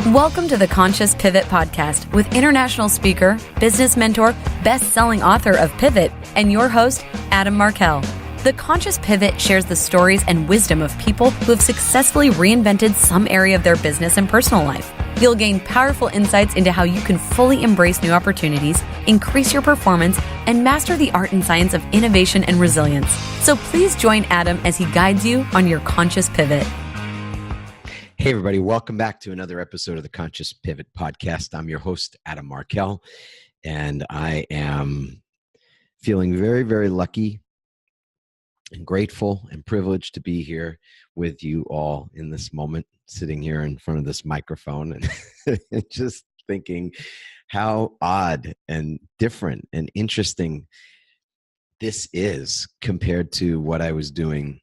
Welcome to the Conscious Pivot Podcast with international speaker, business mentor, best-selling author of Pivot, and your host, Adam Markell. The Conscious Pivot shares the stories and wisdom of people who have successfully reinvented some area of their business and personal life. You'll gain powerful insights into how you can fully embrace new opportunities, increase your performance, and master the art and science of innovation and resilience. So please join Adam as he guides you on your conscious pivot. Hey, everybody. Welcome back to another episode of the Conscious Pivot Podcast. I'm your host, Adam Markell, and I am feeling very, very lucky and grateful and privileged to be here with you all in this moment, sitting here in front of this microphone and just thinking how odd and different and interesting this is compared to what I was doing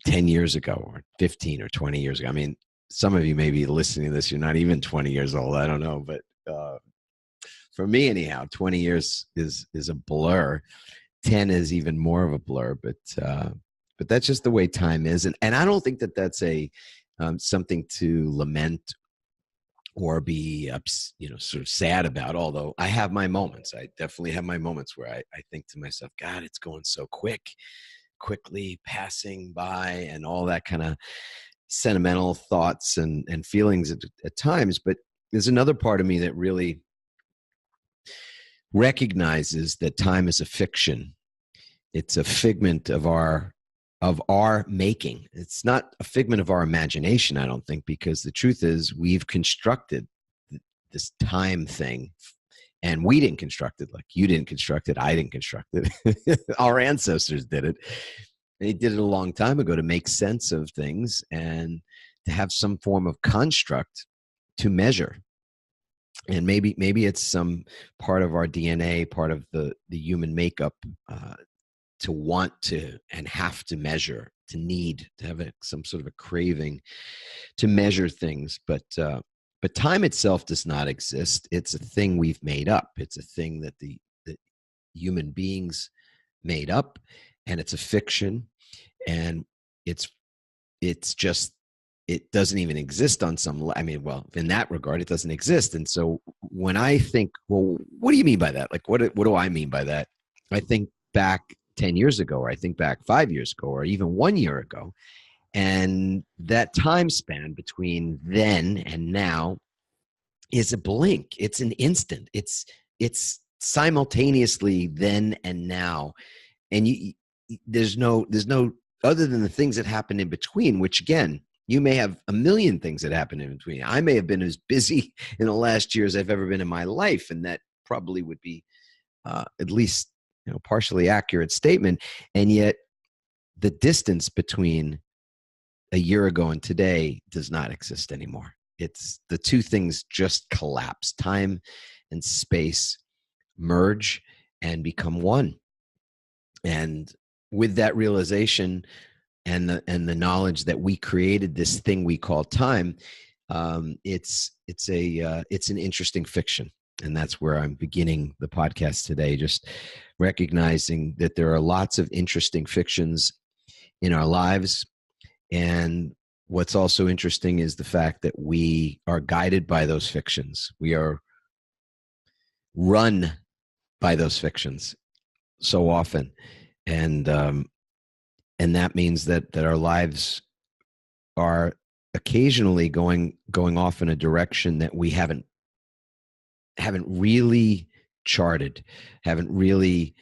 10 years ago or 15 or 20 years ago. I mean, some of you may be listening to this, you're not even 20 years old, I don't know. But for me, anyhow, 20 years is a blur. 10 is even more of a blur, but that's just the way time is. And I don't think that that's something to lament or be sort of sad about, although I have my moments. I definitely have my moments where I think to myself, God, it's going so quickly passing by, and all that kind of sentimental thoughts and feelings at times. But there's another part of me that really recognizes that time is a fiction. It's a figment of our making. It's not a figment of our imagination, I don't think, because the truth is we've constructed this time thing, and we didn't construct it. Like you didn't construct it, I didn't construct it. Our ancestors did it. They did it a long time ago to make sense of things and to have some form of construct to measure. And maybe it's some part of our DNA, part of the human makeup, to want to and have to measure, to need to have some sort of a craving to measure things. But time itself does not exist. It's a thing we've made up. It's a thing that the human beings made up, and it's a fiction, and it doesn't even exist on some, in that regard, it doesn't exist. And so when I think, well, what do you mean by that? Like, what do I mean by that? I think back 10 years ago, or I think back 5 years ago, or even 1 year ago. And that time span between then and now is a blink. It's an instant. It's simultaneously then and now. And there's no other than the things that happen in between, which again, you may have a million things that happen in between. I may have been as busy in the last year as I've ever been in my life, and that probably would be at least partially accurate statement. And yet the distance between a year ago and today does not exist anymore. It's the two things just collapse. Time and space merge and become one. And with that realization and the knowledge that we created this thing we call time, it's an interesting fiction. And that's where I'm beginning the podcast today, just recognizing that there are lots of interesting fictions in our lives. And what's also interesting is the fact that we are guided by those fictions. We are run by those fictions so often. And that means that our lives are occasionally going off in a direction that we haven't really charted, haven't really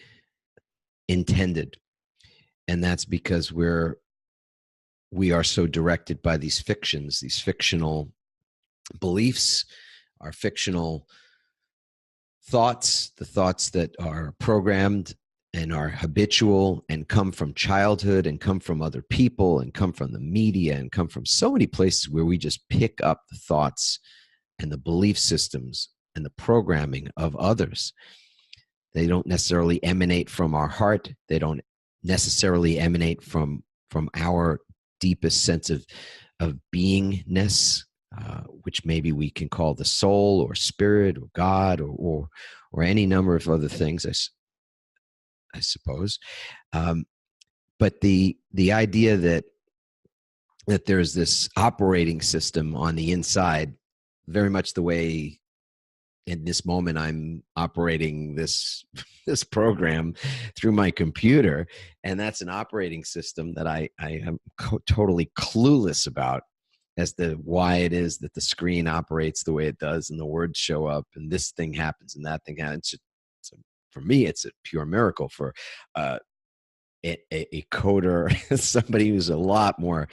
intended. And that's because we are so directed by these fictions, these fictional beliefs, our fictional thoughts, the thoughts that are programmed and are habitual and come from childhood and come from other people and come from the media and come from so many places where we just pick up the thoughts and the belief systems and the programming of others. They don't necessarily emanate from our heart. They don't necessarily emanate from our deepest sense of beingness, which maybe we can call the soul or spirit or God or any number of other things, I suppose. But the idea that there's this operating system on the inside very much the way in this moment I'm operating this this program through my computer, and that's an operating system that I am totally clueless about as to why it is that the screen operates the way it does and the words show up and this thing happens and that thing happens. For me, it's a pure miracle. For uh, a coder, somebody who's a lot more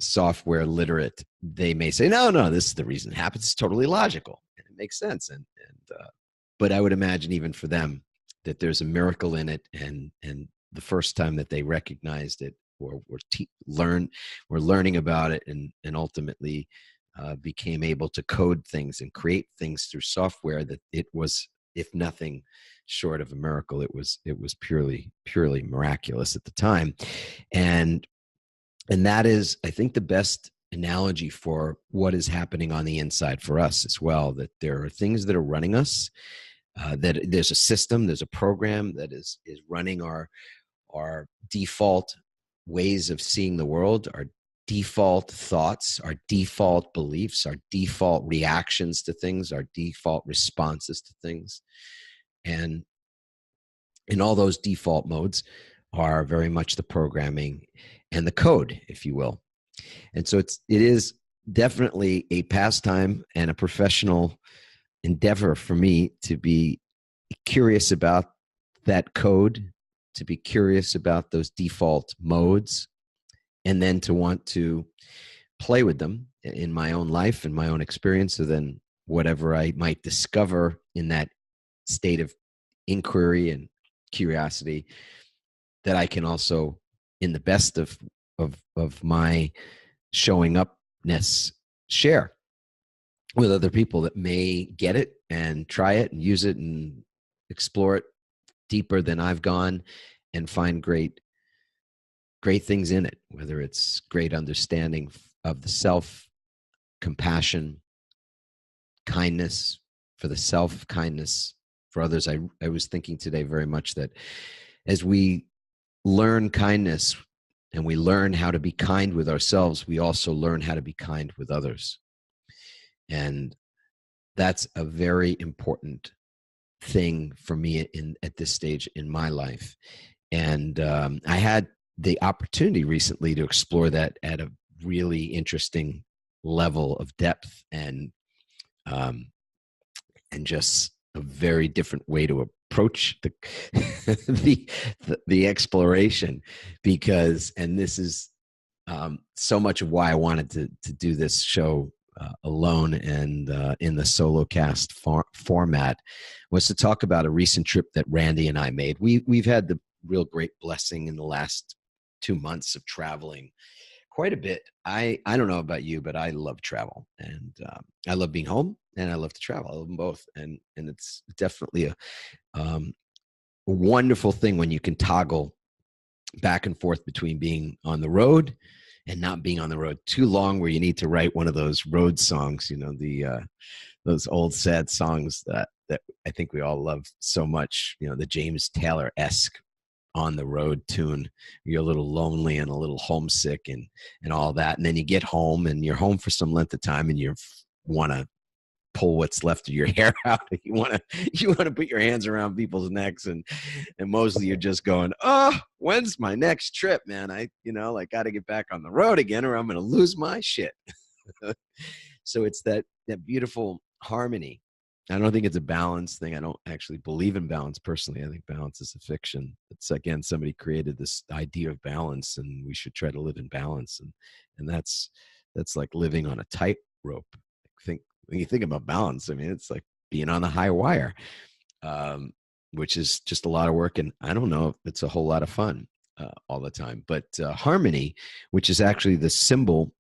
software literate, they may say, no, this is the reason it happens. It's totally logical. And it makes sense. But I would imagine even for them that there's a miracle in it. And the first time that they recognized it or were learning about it and ultimately became able to code things and create things through software, that it was, if nothing short of a miracle, it was purely miraculous at the time. And that is, I think, the best analogy for what is happening on the inside for us as well, that there are things that are running us, that there's a system, there's a program that is running our default ways of seeing the world, our default thoughts, our default beliefs, our default reactions to things, our default responses to things. And in all those default modes are very much the programming and the code, if you will. And so it is definitely a pastime and a professional endeavor for me to be curious about that code, to be curious about those default modes, and then to want to play with them in my own life and my own experience. So then whatever I might discover in that state of inquiry and curiosity, that I can also, in the best of my showing upness, share with other people that may get it and try it and use it and explore it deeper than I've gone and find great things in it, whether it's great understanding of the self, compassion, kindness for the self, kindness for others. I was thinking today very much that as we learn kindness and we learn how to be kind with ourselves, we also learn how to be kind with others. And that's a very important thing for me at this stage in my life. And I had the opportunity recently to explore that at a really interesting level of depth and just a very different way to approach the exploration, because, and this is so much of why I wanted to do this show alone and in the solo cast format, was to talk about a recent trip that Randy and I made. We've had the real great blessing in the last 2 months of traveling quite a bit. I don't know about you, but I love travel, and I love being home, and I love to travel. I love them both, and it's definitely a wonderful thing when you can toggle back and forth between being on the road and not being on the road too long, where you need to write one of those road songs, those old sad songs that I think we all love so much, the James Taylor-esque on the road tune. You're a little lonely and a little homesick and all that. And then you get home and you're home for some length of time and you want to pull what's left of your hair out. You want to put your hands around people's necks and mostly you're just going, oh, when's my next trip, man? I got to get back on the road again or I'm going to lose my shit. So it's that beautiful harmony. I don't think it's a balance thing. I don't actually believe in balance personally. I think balance is a fiction. It's, again, somebody created this idea of balance and we should try to live in balance. And that's like living on a tightrope. When you think about balance, I mean, it's like being on the high wire, which is just a lot of work. And I don't know if it's a whole lot of fun all the time, but harmony, which is actually the symbol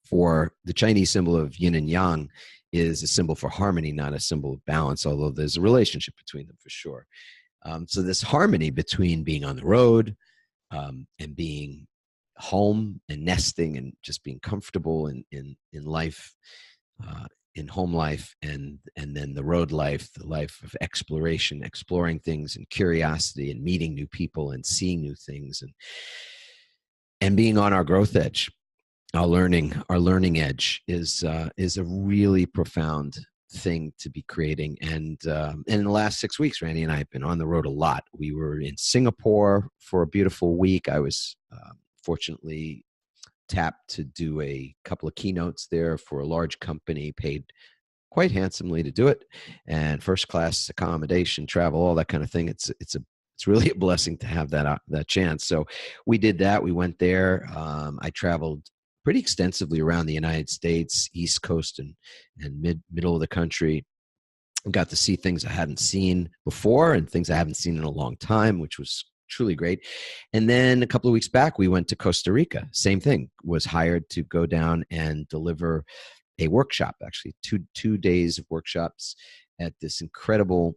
for the Chinese symbol of yin and yang, is a symbol for harmony, not a symbol of balance, although there's a relationship between them for sure. So this harmony between being on the road and being home and nesting and just being comfortable in life, in home life, and then the road life, the life of exploration, exploring things and curiosity and meeting new people and seeing new things and being on our growth edge. our learning edge is a really profound thing to be creating. And in the last 6 weeks, Randy and I have been on the road a lot. We were in Singapore for a beautiful week. I was fortunately tapped to do a couple of keynotes there for a large company, paid quite handsomely to do it, and first class accommodation, travel, all that kind of thing. It's really a blessing to have that chance. So we did that. We went there. I traveled pretty extensively around the United States, East Coast and middle of the country. Got to see things I hadn't seen before and things I haven't seen in a long time, which was truly great. And then a couple of weeks back, we went to Costa Rica. Same thing. Was hired to go down and deliver a workshop, actually two days of workshops at this incredible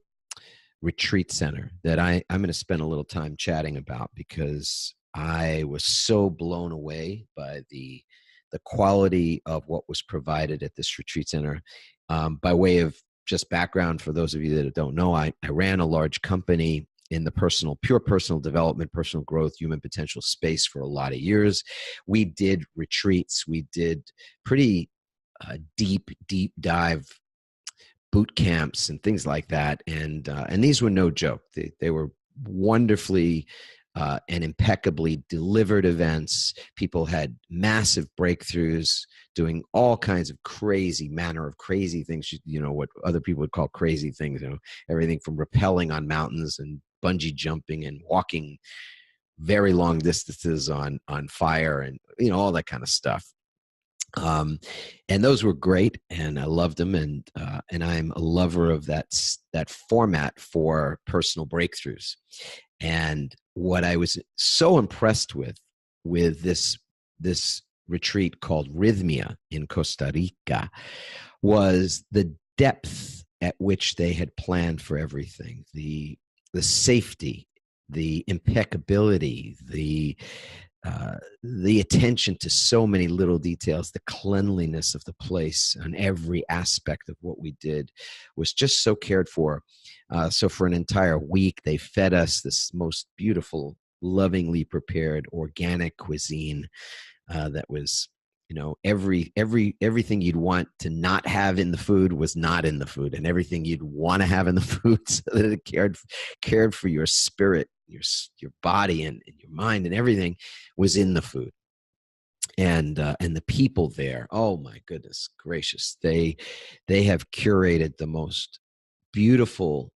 retreat center that I'm going to spend a little time chatting about, because I was so blown away by the quality of what was provided at this retreat center. By way of just background, for those of you that don't know, I ran a large company in the pure personal development, personal growth, human potential space for a lot of years. We did retreats. We did pretty deep dive boot camps and things like that. And these were no joke. They were wonderfully and impeccably delivered events. People had massive breakthroughs, doing all kinds of crazy things, what other people would call crazy things, everything from rappelling on mountains and bungee jumping and walking very long distances on fire, and all that kind of stuff. And those were great, and I loved them, and I'm a lover of that format for personal breakthroughs. And what I was so impressed with this retreat called Rythmia in Costa Rica was the depth at which they had planned for everything, the safety, the impeccability, the attention to so many little details, the cleanliness of the place, and every aspect of what we did was just so cared for. So for an entire week, they fed us this most beautiful, lovingly prepared organic cuisine that was, everything you'd want to not have in the food was not in the food, and everything you'd want to have in the food, so that it cared for your spirit, your body, and your mind, and everything was in the food. And the people there, oh my goodness gracious, they have curated the most beautiful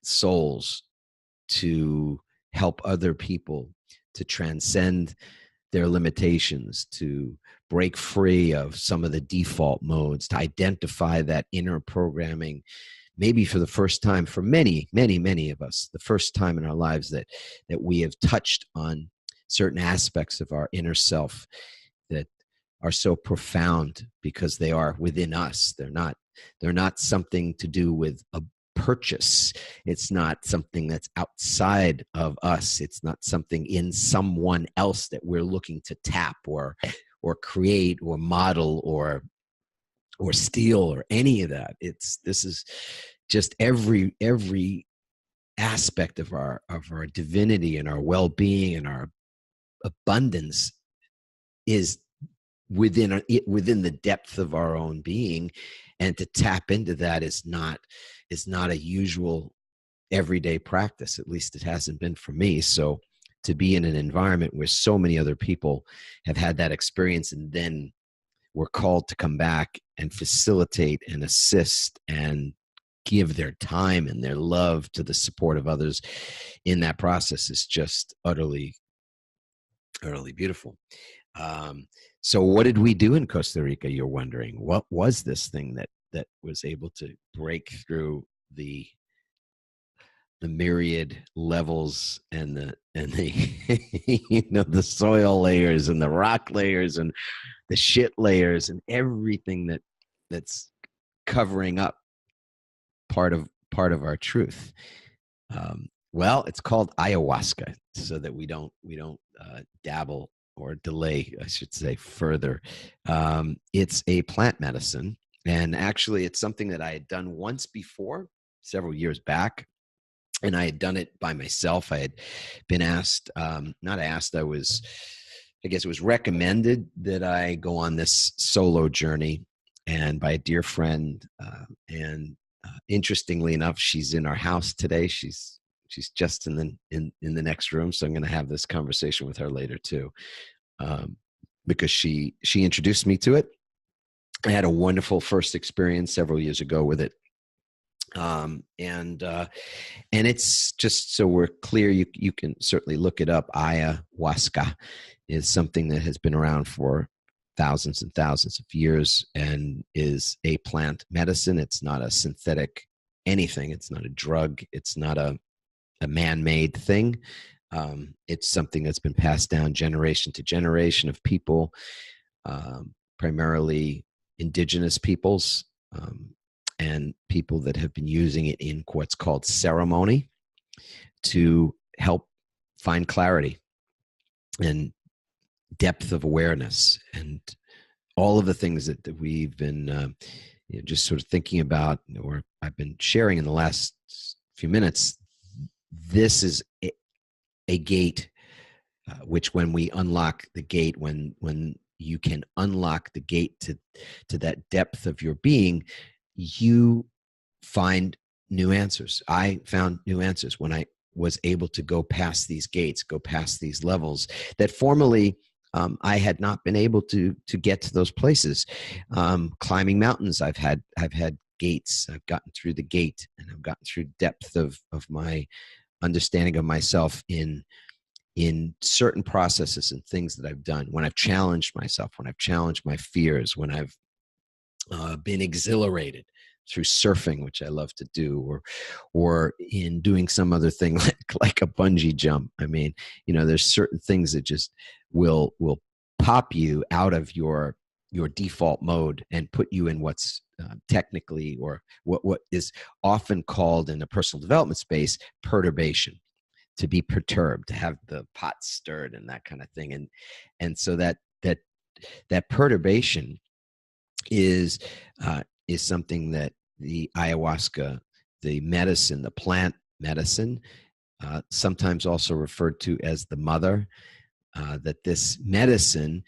souls to help other people to transcend their limitations, to break free of some of the default modes, to identify that inner programming, maybe for the first time, for many of us, the first time in our lives that we have touched on certain aspects of our inner self that are so profound because they are within us. They're not something to do with a purchase. It's not something that's outside of us. It's not something in someone else that we're looking to tap or create or model or steal or any of that. This is just every aspect of our divinity and our well-being and our abundance is within the depth of our own being, and to tap into that is not a usual everyday practice. At least it hasn't been for me. So to be in an environment where so many other people have had that experience, and then we're called to come back and facilitate and assist and give their time and their love to the support of others in that process, is just utterly beautiful. So what did we do in Costa Rica, you're wondering? What was this thing that was able to break through the myriad levels and the the soil layers and the rock layers and the shit layers and everything that's covering up part of our truth? Well, it's called ayahuasca, so that we don't dabble or delay, I should say, further. It's a plant medicine, and actually it's something that I had done once before, several years back, and I had done it by myself. I had been asked, not asked, I was I guess it was recommended that I go on this solo journey, and by a dear friend. And interestingly enough, she's in our house today. She's just in the next room, so I'm going to have this conversation with her later too, because she introduced me to it. I had a wonderful first experience several years ago with it. And it's just so we're clear, you can certainly look it up. Ayahuasca is something that has been around for thousands and thousands of years and is a plant medicine. It's not a synthetic anything. It's not a drug. It's not a man-made thing. It's something that's been passed down generation to generation of people, primarily indigenous peoples, and people that have been using it in what's called ceremony to help find clarity and depth of awareness and all of the things that we've been just sort of thinking about, or I've been sharing in the last few minutes. This is a gate, which when we unlock the gate, when you can unlock the gate to that depth of your being, you find new answers. I found new answers when I was able to go past these gates, go past these levels that formerly I had not been able to get to those places. Climbing mountains, I've had gates. I've gotten through the gate, and I've gotten through depth of my understanding of myself in certain processes and things that I've done. When I've challenged myself, when I've challenged my fears, when I've been exhilarated through surfing, which I love to do, or in doing some other thing like a bungee jump. I mean, there's certain things that just will pop you out of your default mode and put you in what's technically, or what is often called in the personal development space, perturbation. To be perturbed, to have the pot stirred, and that kind of thing, and so that perturbation is something that the ayahuasca, the medicine, the plant medicine, sometimes also referred to as the mother, that this medicine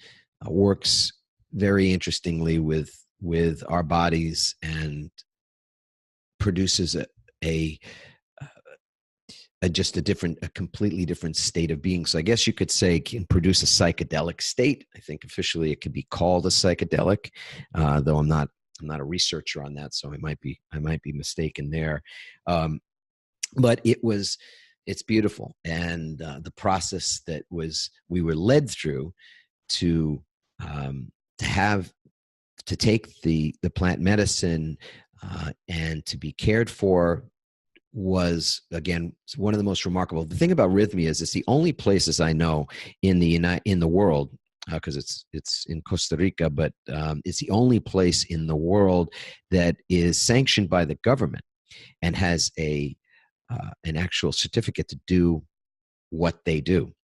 works very interestingly with our bodies and produces a completely different state of being. So I guess you could say can produce a psychedelic state. I think officially it could be called a psychedelic, though I'm not a researcher on that, so I might be mistaken there. But it's beautiful, and the process that we were led through to take the plant medicine and to be cared for was, again, one of the most remarkable. The thing about Rythmia is it's the only places I know in the world, because it's in Costa Rica, but it's the only place in the world that is sanctioned by the government and has an actual certificate to do what they do.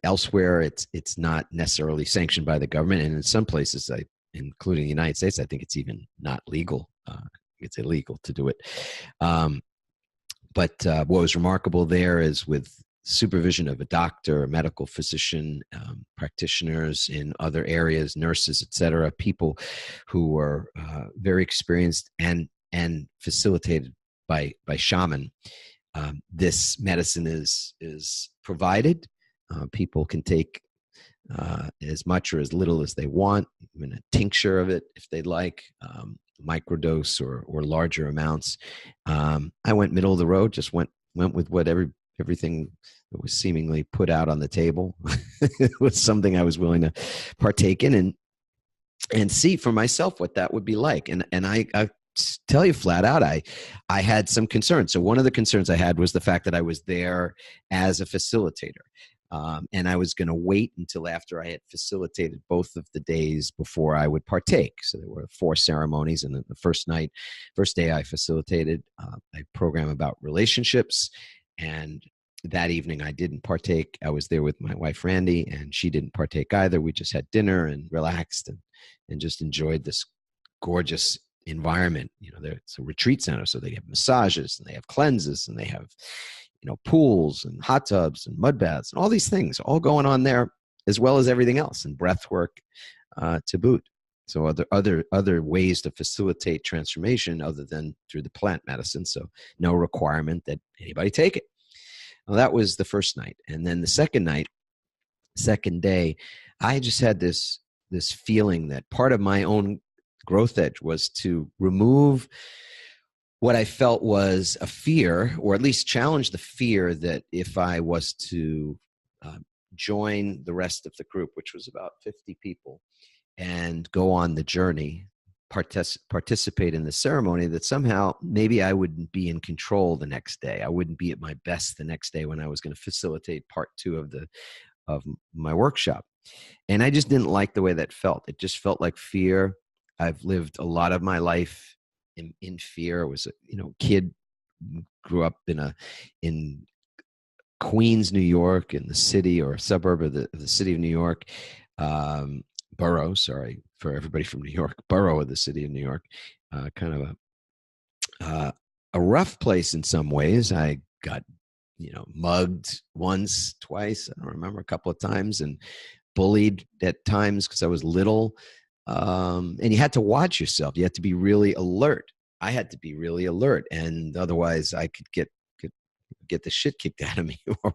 Elsewhere, it's not necessarily sanctioned by the government, and in some places, including the United States, I think it's even not legal. It's illegal to do it. But what was remarkable there is with supervision of a doctor, a medical physician, practitioners in other areas, nurses, etc., people who were very experienced and facilitated by shaman. This medicine is provided. People can take as much or as little as they want, even a tincture of it if they'd like, microdose or larger amounts. I went middle of the road, just went with what everything that was seemingly put out on the table. It was something I was willing to partake in and see for myself what that would be like. And I tell you flat out, I had some concerns. So one of the concerns I had was the fact that I was there as a facilitator. And I was going to wait until after I had facilitated both of the days before I would partake. So there were 4 ceremonies, and the first day I facilitated a program about relationships, and that evening I didn't partake. I was there with my wife Randy, and she didn't partake either. We just had dinner and relaxed and just enjoyed this gorgeous environment. It's a retreat center, so they have massages and they have cleanses and they have pools and hot tubs and mud baths and all these things all going on there. as well as everything else, and breath work to boot. So other ways to facilitate transformation other than through the plant medicine. So no requirement that anybody take it. Well, that was the first night. And then the second day, I just had this feeling that part of my own growth edge was to remove what I felt was a fear, or at least challenge the fear that if I was to join the rest of the group, which was about 50 people, and go on the journey, participate in the ceremony, that somehow maybe I wouldn't be in control the next day. I wouldn't be at my best the next day when I was going to facilitate part 2 of my workshop. And I just didn't like the way that felt. It just felt like fear. I've lived a lot of my life in fear. I was a kid, grew up in Queens, New York, in the city or suburb of the city of New York. Borough, sorry for everybody from New York, borough of the city of New York, kind of a rough place in some ways. I got, mugged once, twice, I don't remember, a couple of times, and bullied at times because I was little. And you had to watch yourself. You had to be really alert. I had to be really alert, and otherwise I could get the shit kicked out of me. Or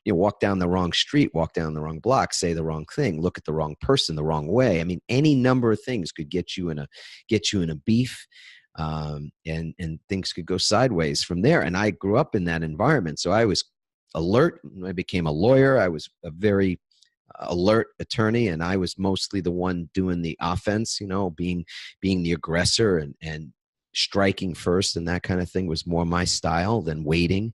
walk down the wrong street, walk down the wrong block, say the wrong thing, look at the wrong person the wrong way. I mean, any number of things could get you in a beef, and things could go sideways from there. And I grew up in that environment, so I was alert. When I became a lawyer, I was a very alert attorney, and I was mostly the one doing the offense, being the aggressor and striking first, and that kind of thing was more my style than waiting.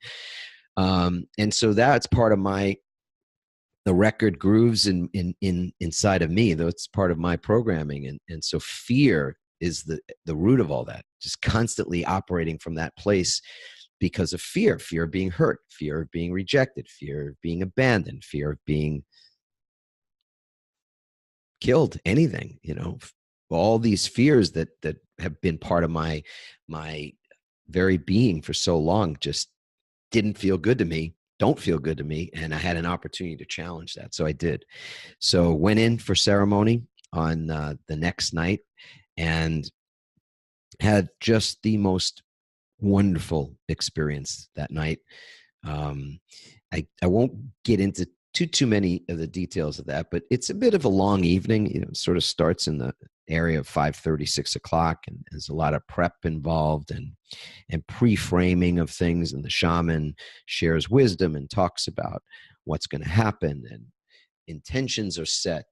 And so that's part of the record grooves inside of me. That's part of my programming. And so fear is the root of all that, just constantly operating from that place because of fear of being hurt, fear of being rejected, fear of being abandoned, fear of being killed, anything, all these fears that have been part of my very being for so long just didn't feel good to me, don't feel good to me. And I had an opportunity to challenge that. So I did. So went in for ceremony on the next night and had just the most wonderful experience that night. I won't get into too many of the details of that, but it's a bit of a long evening. It sort of starts in the area of 5:30, 6 o'clock, and there's a lot of prep involved and pre-framing of things. And the shaman shares wisdom and talks about what's going to happen, and intentions are set.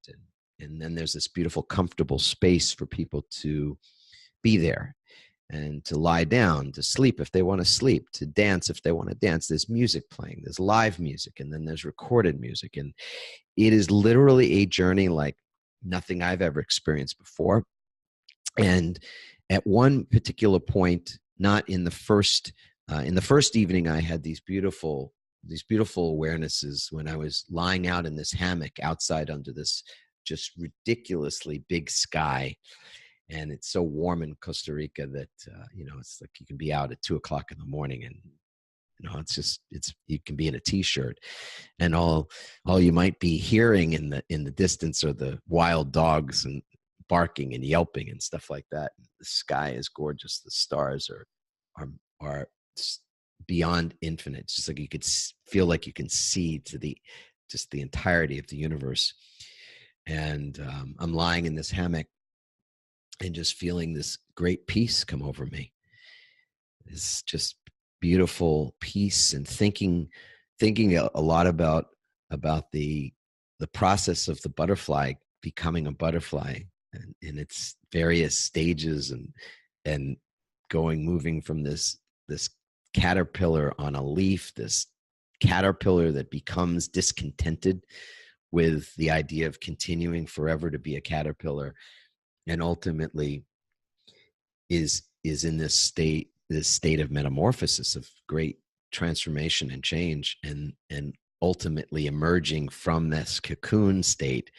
And then there's this beautiful, comfortable space for people to be there and to lie down, to sleep if they want to sleep, to dance if they want to dance. There's music playing, there's live music, and then there's recorded music. And it is literally a journey like nothing I've ever experienced before. And at one particular point, not in the first evening, I had these beautiful awarenesses when I was lying out in this hammock outside under this just ridiculously big sky. And it's so warm in Costa Rica that, it's like you can be out at 2 o'clock in the morning and, you can be in a t-shirt, and all you might be hearing in the distance are the wild dogs and barking and yelping and stuff like that. The sky is gorgeous. The stars are beyond infinite. It's just like you could feel like you can see to the entirety of the universe. And I'm lying in this hammock and just feeling this great peace come over me. It's just beautiful peace, and thinking a lot about the process of the butterfly becoming a butterfly and in its various stages, and moving from this caterpillar on a leaf, this caterpillar that becomes discontented with the idea of continuing forever to be a caterpillar, and ultimately is in this state of metamorphosis, of great transformation and change, and ultimately emerging from this cocoon state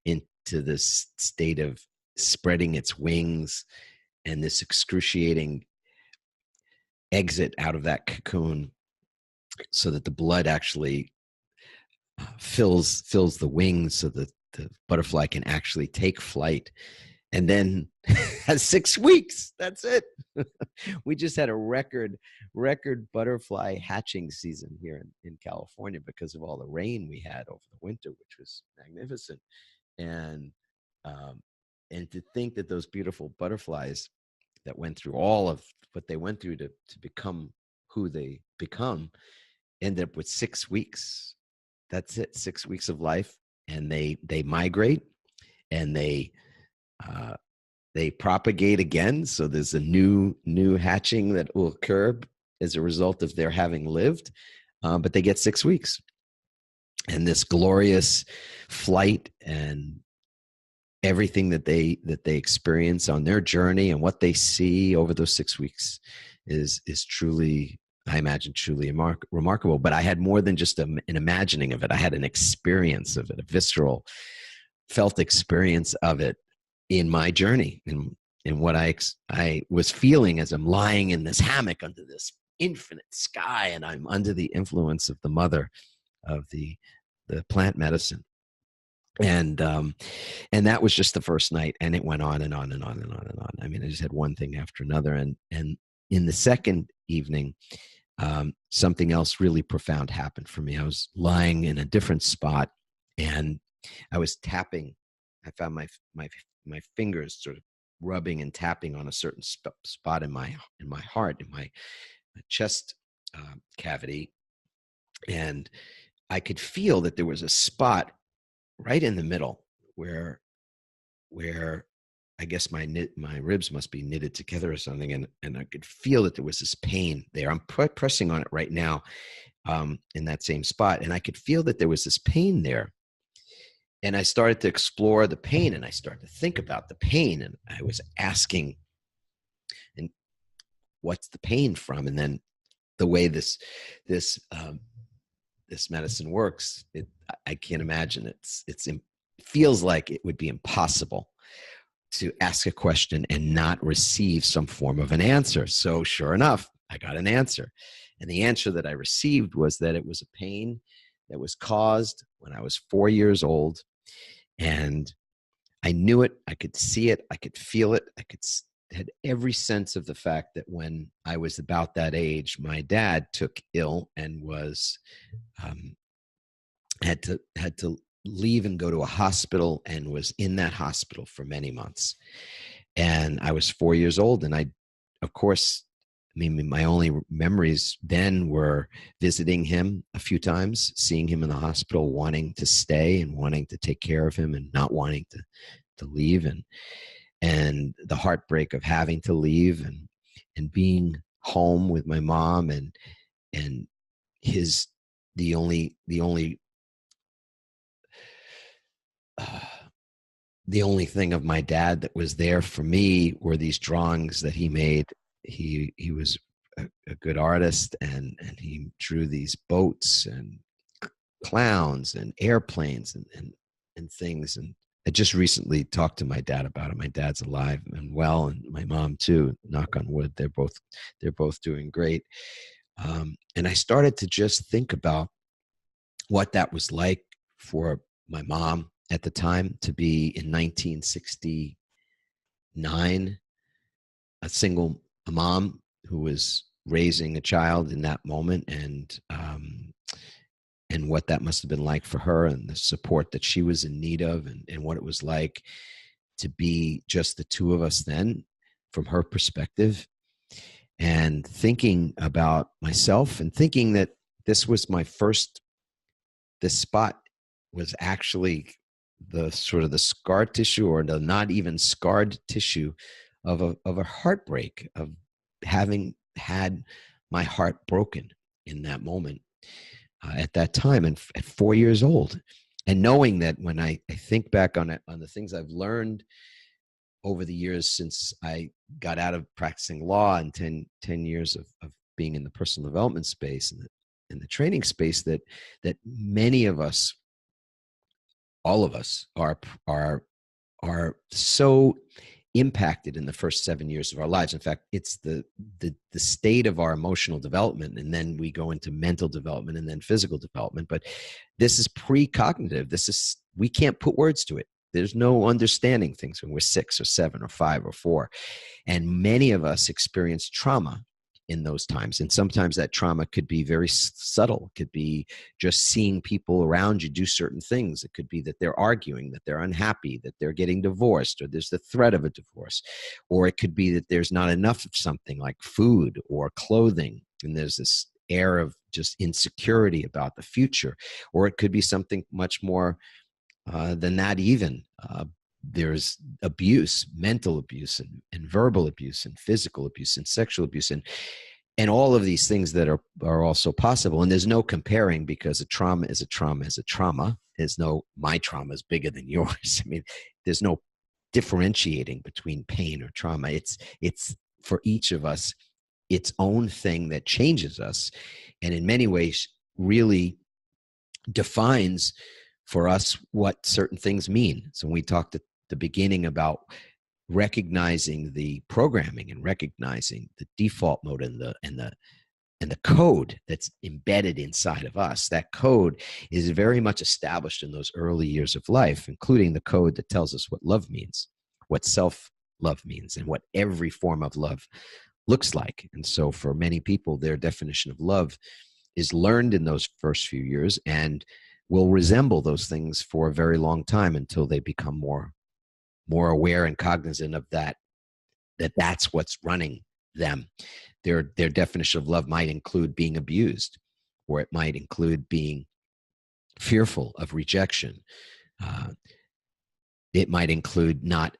into this state of spreading its wings, and this excruciating exit out of that cocoon, so that the blood actually fills the wings, so that the butterfly can actually take flight and then has 6 weeks. That's it. We just had a record butterfly hatching season here in California because of all the rain we had over the winter, which was magnificent. And um, and to think that those beautiful butterflies that went through all of what they went through to become who they become ended up with 6 weeks. That's it, 6 weeks of life, and they migrate, and they propagate again. So there's a new hatching that will occur as a result of their having lived, but they get 6 weeks, and this glorious flight and everything that they experience on their journey and what they see over those 6 weeks is truly, I imagine, truly remarkable. But I had more than just an imagining of it. I had an experience of it, a visceral, felt experience of it in my journey, and what I was feeling as I'm lying in this hammock under this infinite sky, and I'm under the influence of the mother of the plant medicine. And that was just the first night, and it went on and on and on and on and on. I mean, I just had one thing after another. And in the second evening, something else really profound happened for me. I was lying in a different spot, and I was tapping. I found my fingers sort of rubbing and tapping on a certain spot in my heart, in my chest cavity, and I could feel that there was a spot right in the middle where I guess my ribs must be knitted together or something, and I could feel that there was this pain there. I'm pressing on it right now, in that same spot, and I could feel that there was this pain there. And I started to explore the pain, and I started to think about the pain, and I was asking, and what's the pain from? And then the way this medicine works, I can't imagine. It feels like it would be impossible to ask a question and not receive some form of an answer. So sure enough, I got an answer. And the answer that I received was that it was a pain that was caused when I was 4 years old. And I knew it, I could see it, I could feel it, had every sense of the fact that when I was about that age, my dad took ill and was had to leave and go to a hospital, and was in that hospital for many months. And I was 4 years old, and of course, I mean, my only memories then were visiting him a few times, seeing him in the hospital, wanting to stay and wanting to take care of him and not wanting to leave, and the heartbreak of having to leave, and being home with my mom, and the only thing of my dad that was there for me were these drawings that he made. He was a good artist, and he drew these boats and clowns and airplanes and things. And I just recently talked to my dad about it. My dad's alive and well, and my mom too. Knock on wood, they're both doing great. And I started to just think about what that was like for my mom at the time to be in 1969, a single mom who was raising a child in that moment, and what that must have been like for her, and the support that she was in need of, and what it was like to be just the two of us then from her perspective, and thinking about myself, and thinking that this spot was actually the sort of the scar tissue, or the not even scarred tissue of a heartbreak, of having had my heart broken in that moment, at that time, and at 4 years old. And knowing that when I think back on it, on the things I've learned over the years since I got out of practicing law, and 10 years of being in the personal development space and in the training space, that many of us, all of us, are so impacted in the first 7 years of our lives. In fact, it's the state of our emotional development, and then we go into mental development and then physical development. But this is precognitive. We can't put words to it. There's no understanding things when we're 6 or 7 or 5 or 4. And many of us experience trauma in those times. And sometimes that trauma could be very subtle. It could be just seeing people around you do certain things. It could be that they're arguing, that they're unhappy, that they're getting divorced, or there's the threat of a divorce. Or it could be that there's not enough of something like food or clothing, and there's this air of just insecurity about the future. Or it could be something much more than that even. There's abuse, mental abuse, and verbal abuse, and physical abuse, and sexual abuse, and all of these things that are also possible. And there's no comparing, because a trauma is a trauma is a trauma. There's no, my trauma is bigger than yours. I mean, there's no differentiating between pain or trauma. It's for each of us its own thing that changes us, and in many ways really defines for us what certain things mean. So when we talked at the beginning about recognizing the programming and recognizing the default mode and the code that's embedded inside of us, that code is very much established in those early years of life, including the code that tells us what love means, what self-love means, and what every form of love looks like. And so for many people, their definition of love is learned in those first few years and will resemble those things for a very long time until they become more aware and cognizant of that's what's running them. Their definition of love might include being abused, or it might include being fearful of rejection. It might include not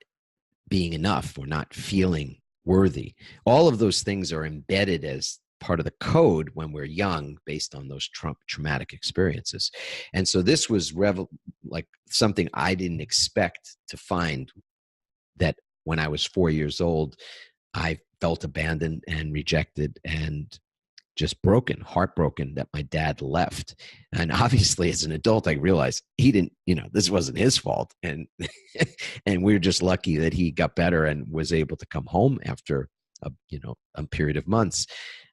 being enough or not feeling worthy. All of those things are embedded as part of the code when we're young, based on those traumatic experiences. And so this was like something I didn't expect to find, that when I was 4 years old, I felt abandoned and rejected and just heartbroken that my dad left. And obviously as an adult, I realized he didn't, this wasn't his fault. And, and we were just lucky that he got better and was able to come home after a period of months.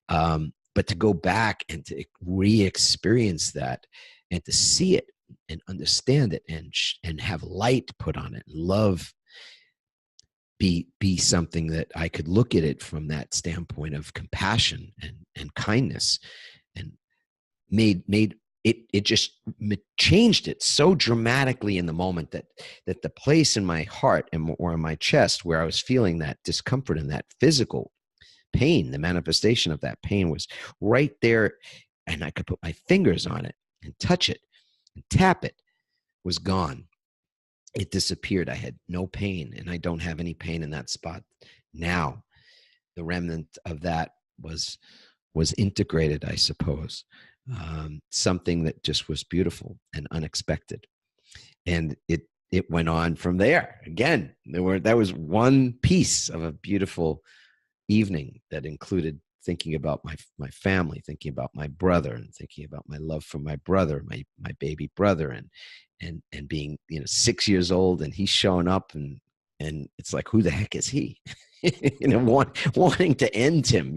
But to go back and to re-experience that and to see it and understand it and have light put on it, love be something that I could look at it from that standpoint of compassion and kindness, and made it just changed it so dramatically in the moment that the place in my heart or in my chest where I was feeling that discomfort and that physical pain, the manifestation of that pain was right there, and I could put my fingers on it and touch it and tap it, was gone. It disappeared. I had no pain, and I don't have any pain in that spot now. The remnant of that was integrated, I suppose. Something that just was beautiful and unexpected. And it went on from there. Again, that was one piece of a beautiful evening that included thinking about my family, thinking about my brother, and thinking about my love for my brother, my baby brother, and being 6 years old, and he's showing up, and it's like, who the heck is he? Wanting to end him,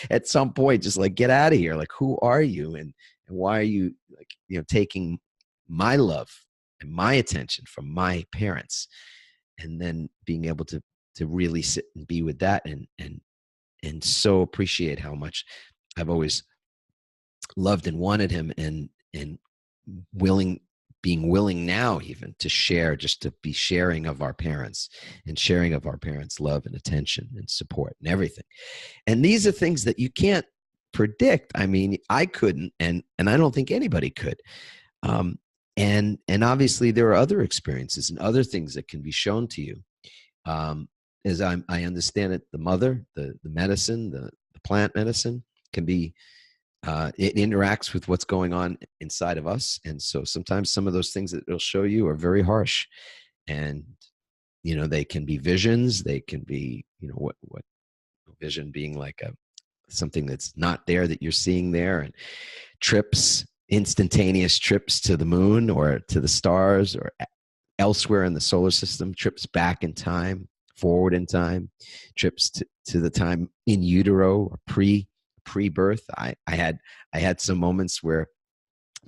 at some point, just like, get out of here. Like, who are you, and why are you taking my love and my attention from my parents? And then being able to really sit and be with that, and so appreciate how much I've always loved and wanted him, and being willing now even to share, just to be sharing of our parents and sharing of our parents' love and attention and support and everything. And these are things that you can't predict. I mean, I couldn't, and I don't think anybody could. And obviously there are other experiences and other things that can be shown to you. As I understand it, the mother, the medicine, the plant medicine can be, it interacts with what's going on inside of us. And so sometimes some of those things that it'll show you are very harsh, and, they can be visions. They can be, what vision being like something that's not there that you're seeing there, and trips, instantaneous trips to the moon or to the stars or elsewhere in the solar system, trips back in time, forward in time, trips to the time in utero or pre-birth. I had some moments where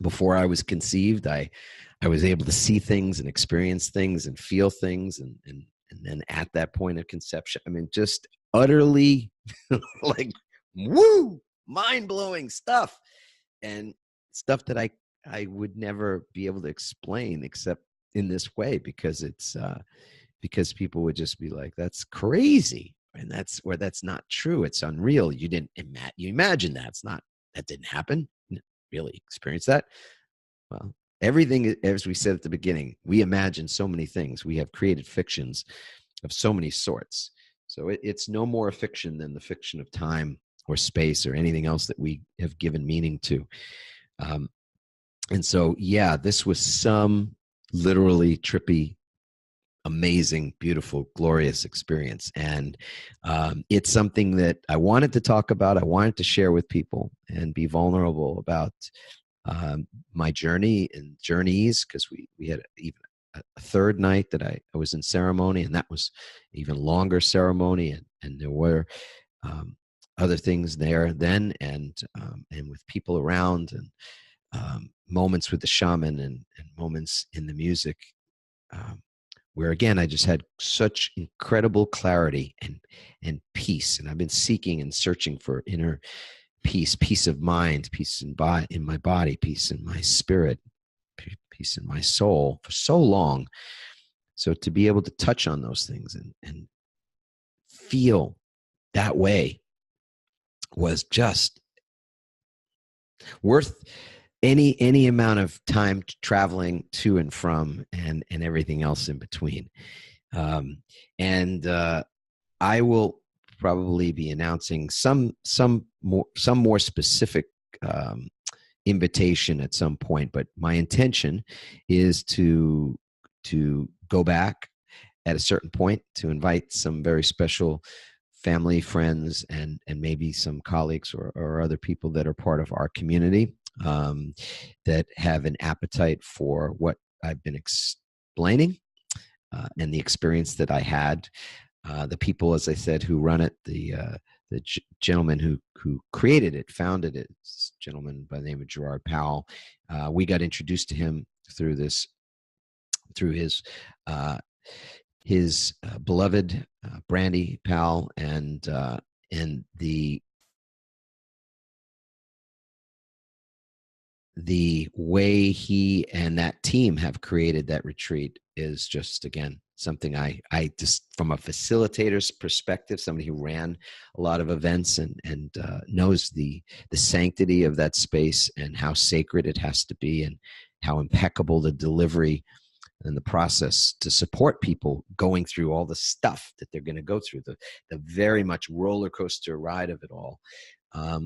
before I was conceived, I was able to see things and experience things and feel things, and then at that point of conception, I mean, just utterly like woo, mind-blowing stuff, and stuff that I would never be able to explain except in this way, because it's because people would just be like, that's crazy, and that's not true, it's unreal, you didn't you imagine that, it's not, that didn't happen, you didn't really experience that. Well, everything, as we said at the beginning, we imagine so many things, we have created fictions of so many sorts, so it's no more a fiction than the fiction of time or space or anything else that we have given meaning to. um, and so, yeah, this was some literally trippy, amazing, beautiful, glorious experience. And it's something that I wanted to talk about. I wanted to share with people and be vulnerable about my journey and journeys, because we had even a third night that I was in ceremony, and that was even longer ceremony. And there were other things there then, and with people around, and moments with the shaman, and moments in the music, um, where again I just had such incredible clarity and peace. And I've been seeking and searching for inner peace of mind, peace in my body, peace in my spirit, peace in my soul for so long. So to be able to touch on those things and feel that way was just worth any amount of time traveling to and from, and everything else in between. And I will probably be announcing some more specific invitation at some point, but my intention is to go back at a certain point to invite some very special family, friends, and maybe some colleagues or other people that are part of our community, that have an appetite for what I've been explaining, and the experience that I had. The people, as I said, who run it, the gentleman who created it, founded it, this gentleman by the name of Gerard Powell. We got introduced to him through his beloved Brandy Powell, and the way he and that team have created that retreat is just, again, something I just, from a facilitator's perspective, somebody who ran a lot of events and knows the sanctity of that space and how sacred it has to be, and how impeccable the delivery and the process to support people going through all the stuff that they're going to go through, the very much roller coaster ride of it all.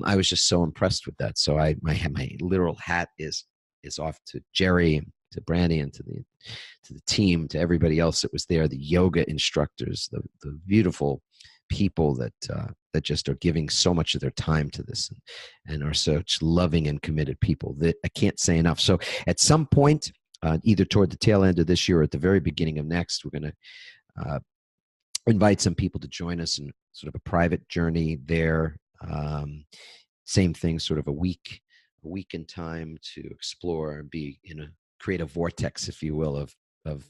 I was just so impressed with that. So my literal hat is off to Jerry, to Brandy, and to the team, to everybody else that was there, the yoga instructors, the beautiful people that just are giving so much of their time to this, and are such loving and committed people that I can't say enough. So at some point, either toward the tail end of this year or at the very beginning of next, we're going to invite some people to join us in sort of a private journey there. Same thing, sort of a week in time to explore and be create a vortex, if you will, of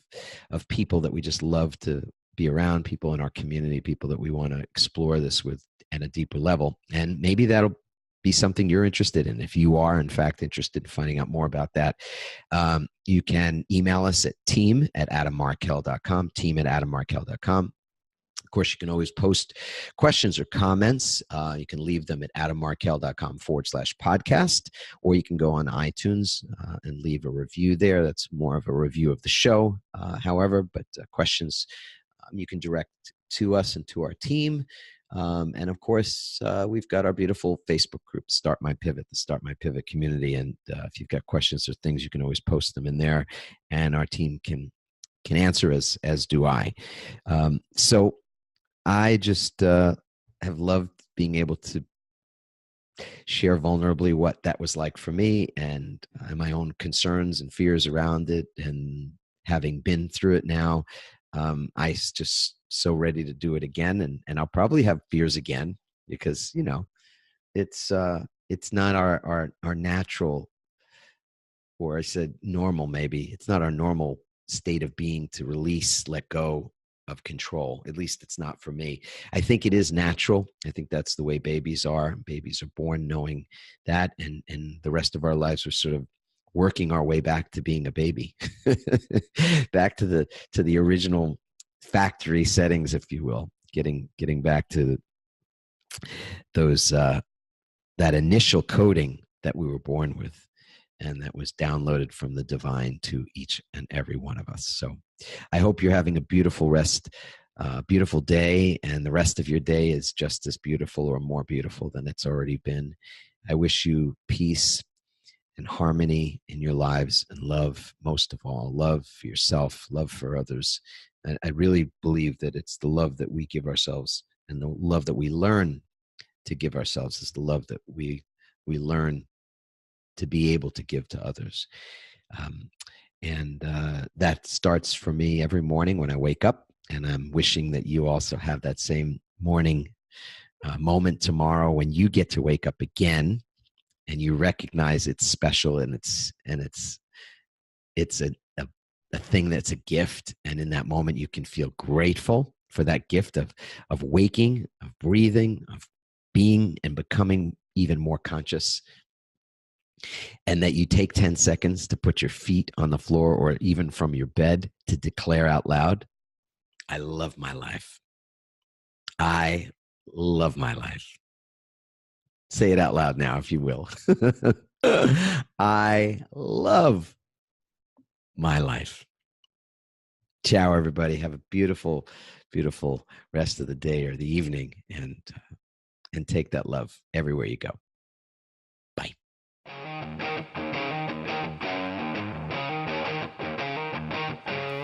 people that we just love to be around, people in our community, people that we want to explore this with at a deeper level. And maybe that'll be something you're interested in. If you are, in fact, interested in finding out more about that, you can email us at team@adammarkel.com, team@adammarkel.com. Of course, you can always post questions or comments. You can leave them at adammarkel.com/podcast, or you can go on iTunes and leave a review there. That's more of a review of the show, however, but questions you can direct to us and to our team. And of course, we've got our beautiful Facebook group, Start My Pivot, the Start My Pivot community. And if you've got questions or things, you can always post them in there, and our team can answer as do I. So I just have loved being able to share vulnerably what that was like for me, and my own concerns and fears around it. And having been through it now, I just so ready to do it again. And I'll probably have beers again because, it's not our natural, or I said normal, maybe it's not our normal state of being to release, let go of control. At least it's not for me. I think it is natural. I think that's the way babies are. Babies are born knowing that, and the rest of our lives are sort of working our way back to being a baby, back to the original factory settings, if you will, getting back to those that initial coding that we were born with, and that was downloaded from the divine to each and every one of us. So I hope you're having a beautiful beautiful day, and the rest of your day is just as beautiful or more beautiful than it's already been. I wish you peace and harmony in your lives, and love, most of all, love for yourself, love for others. And I really believe that it's the love that we give ourselves, and the love that we learn to give ourselves is the love that we learn to be able to give to others. And that starts for me every morning when I wake up, and I'm wishing that you also have that same morning moment tomorrow when you get to wake up again, and you recognize it's special, and it's a thing that's a gift. And in that moment, you can feel grateful for that gift of waking, of breathing, of being and becoming even more conscious. And that you take 10 seconds to put your feet on the floor, or even from your bed, to declare out loud, I love my life. I love my life. Say it out loud now, if you will. I love my life. Ciao, everybody. Have a beautiful, beautiful rest of the day or the evening, and take that love everywhere you go. Bye.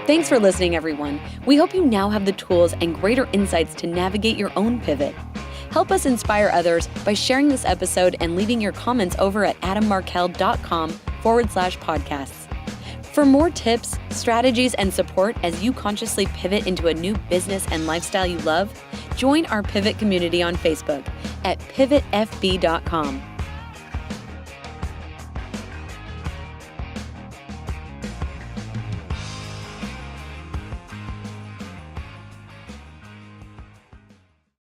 Thanks for listening, everyone. We hope you now have the tools and greater insights to navigate your own pivot. Help us inspire others by sharing this episode and leaving your comments over at adammarkel.com/podcasts. For more tips, strategies, and support as you consciously pivot into a new business and lifestyle you love, join our Pivot community on Facebook at pivotfb.com.